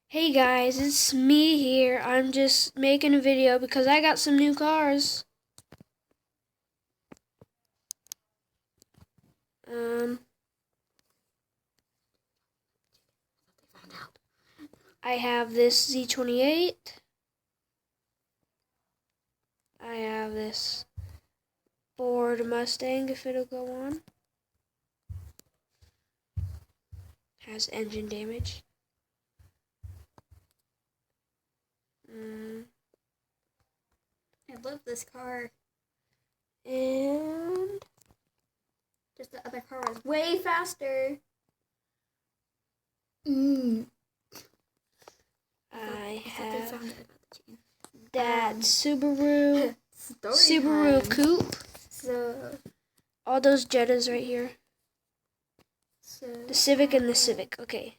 Hey guys, it's me here. I'm just making a video because I got some new cars. I have this Z28. I have this Ford Mustang, if it'll go on. Has engine damage. I love this car. And Just the other car was way faster. I That's have what they found out about the chain. that Subaru Story time. Coupe. So All those Jettas right here. The Civic and the I Civic. Okay.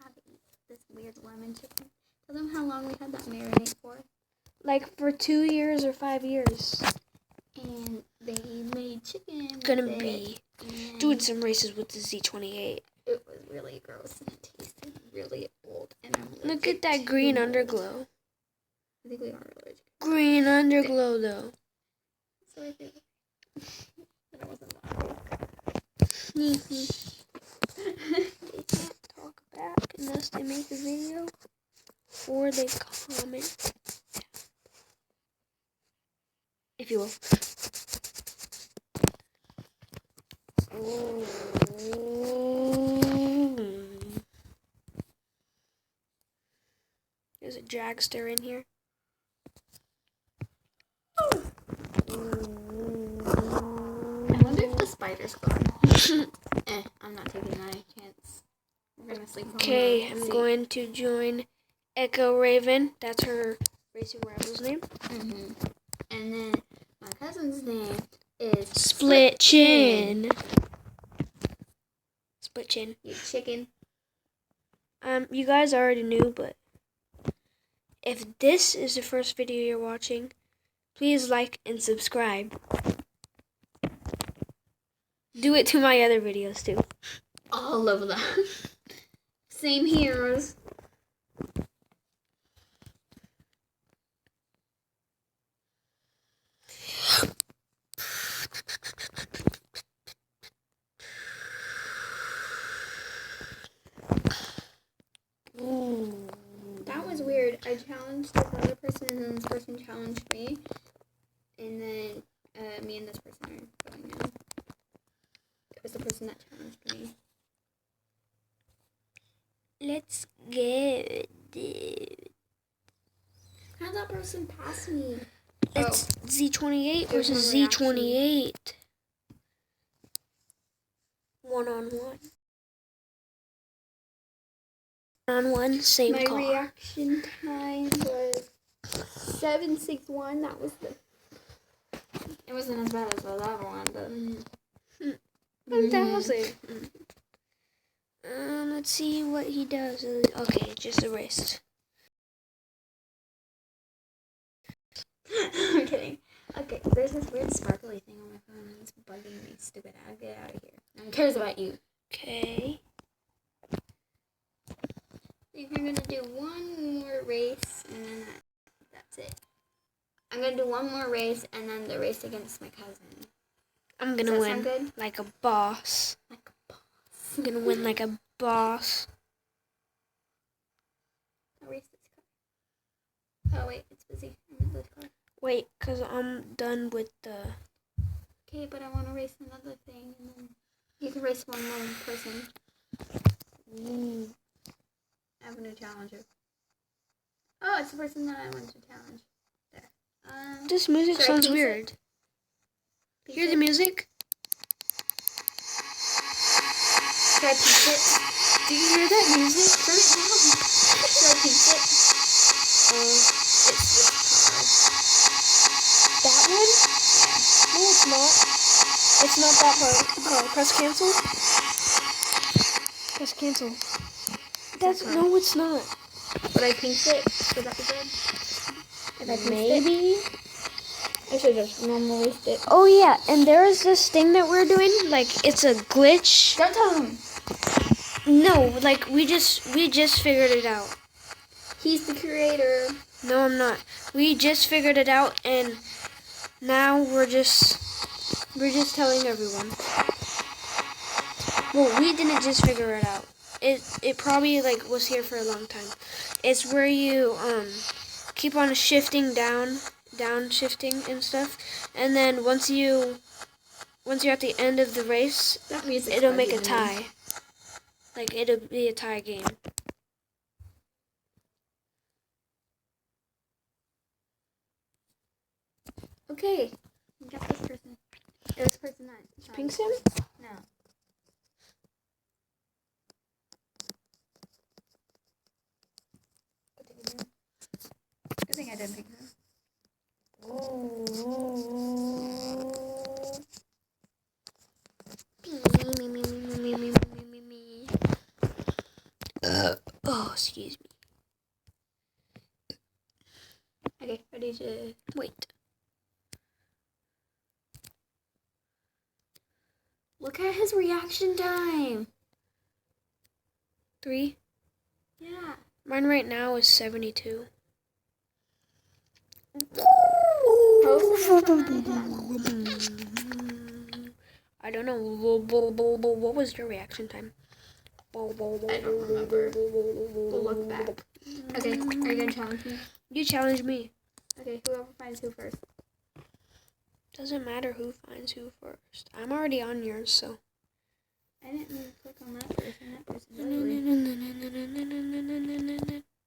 have this weird lemon chicken. Tell them how long we had that marinade for. Like for 2 years or 5 years. And they made chicken. Gonna with be it, doing some races with the Z28. It was really gross and it tasted really old. And I'm Look at that green underglow. I think we are allergic. Green underglow though. So I think that I wasn't lying. They can't talk back unless they make a video or they comment. If you will. There's a dragster in here. I wonder if the spider's gone. I'm not taking my chance. We're gonna sleep. Okay, I'm going to join Echo Raven. That's her racing rival's name. And then my cousin's name is Split Chin. Split Chin. You chicken. You guys already knew, but if this is the first video you're watching, please like and subscribe. Do it to my other videos too. All of them. Same heroes. That was weird. I challenged this other person, and then this person challenged me, and then me and this person are going now. It was the person that challenged me. Let's get it. How did that person pass me? It's Z28 There's versus one reaction. Z28. 1-on-1. 1-on-1, same My car. reaction time was 7:61. That was the. It wasn't as bad as the other one, but. 1,000. Let's see what he does. Okay, just erased. I'm kidding. Okay, there's this weird sparkly thing on my phone and it's bugging me. Stupid. I'll get out of here. No one cares about you. Okay. I think we're gonna do one more race and then that's it. I'm gonna do one more race and then the race against my cousin. I'm Does gonna that sound win good? like a boss. Like a boss. I'm gonna win like a boss. I'll race this car. Oh wait, it's busy. I'm in this car. Wait, cause I'm done with the. Okay, but I want to race another thing, and then you can race one more person. I have a new challenger. Oh, it's the person that I want to challenge. There. This music Should I sounds piece it? weird. Hear the music? Should I piece it? Do you hear that music? Turn it down. Should I piece it? It's this That one? No, it's not. It's not that part. Press cancel. Press cancel. That's car. no, it's not. Would I piece it? Would that be good? If I pieced Maybe. it? I should just normally it. Oh yeah, and there is this thing that we're doing. Like it's a glitch. Don't tell them. No, like we just figured it out. He's the creator. No, I'm not. We just figured it out, and now we're just telling everyone. Well, we didn't just figure it out. It probably like was here for a long time. It's where you keep on shifting down shifting and stuff, and then once you're at the end of the race, That music's it'll make a bugging me. tie. Like it'll be a tie game. Okay, we got this person. This person that Pink Sim? No. Good thing I didn't pick him. Oh, excuse me. Okay, ready to Wait. look at his reaction time. 3. Yeah. Mine right now is 72. I don't know. What was your reaction time? I don't remember. We'll look back. Okay, are you gonna challenge me? You challenge me. Okay, whoever finds who first. Doesn't matter who finds who first. I'm already on yours, so. I didn't mean to click on that person. That person's ugly.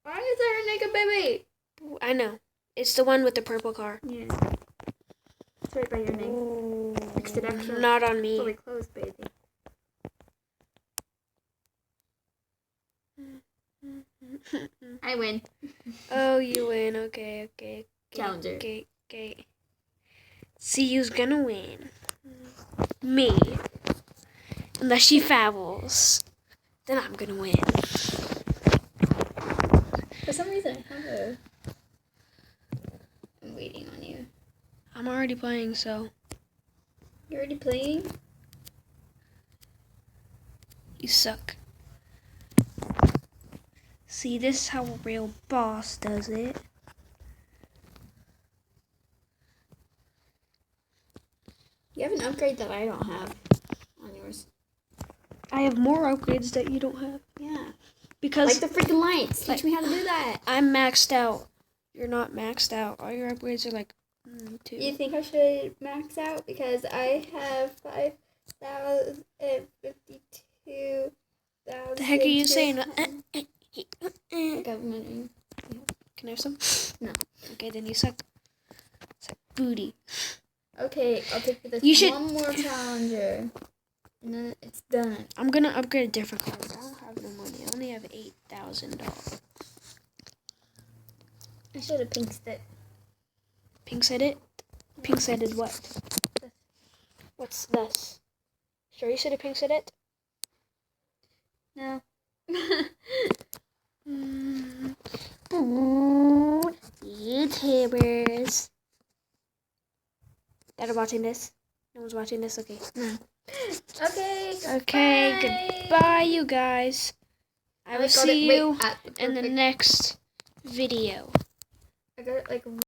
Why is there a naked baby? I know. It's the one with the purple car. Yeah. It's right by your name. Fixed it actually. Not on me. Fully closed, baby. I win. Oh, you win. Okay. Challenger. Okay. See who's gonna win. Me. Unless she fouls. Then I'm gonna win. For some reason, I have a... I'm waiting on you. I'm already playing, so. You're already playing? You suck. See, this is how a real boss does it. You have an upgrade that I don't have on yours. I have more upgrades that you don't have. Yeah. Because Like the freaking lights. Teach me how to do that. I'm maxed out. You're not maxed out. All your upgrades are like 2. You think I should max out? Because I have 5,052,000. The heck are you saying? Government. Can I have some? No. Okay, then you suck. Suck booty. Okay, I'll take this You should- one more challenger. And then it's done. I'm gonna upgrade a different car. I don't have no money. I only have $8,000. I should have pinked it. Pink said it? Pink said it what? What's this? Sure you said it, Pink said it? No. YouTubers. Dad are watching this? No one's watching this? Okay. No. Okay. Okay, bye. goodbye, you guys. I will see you at in the next video. I got it like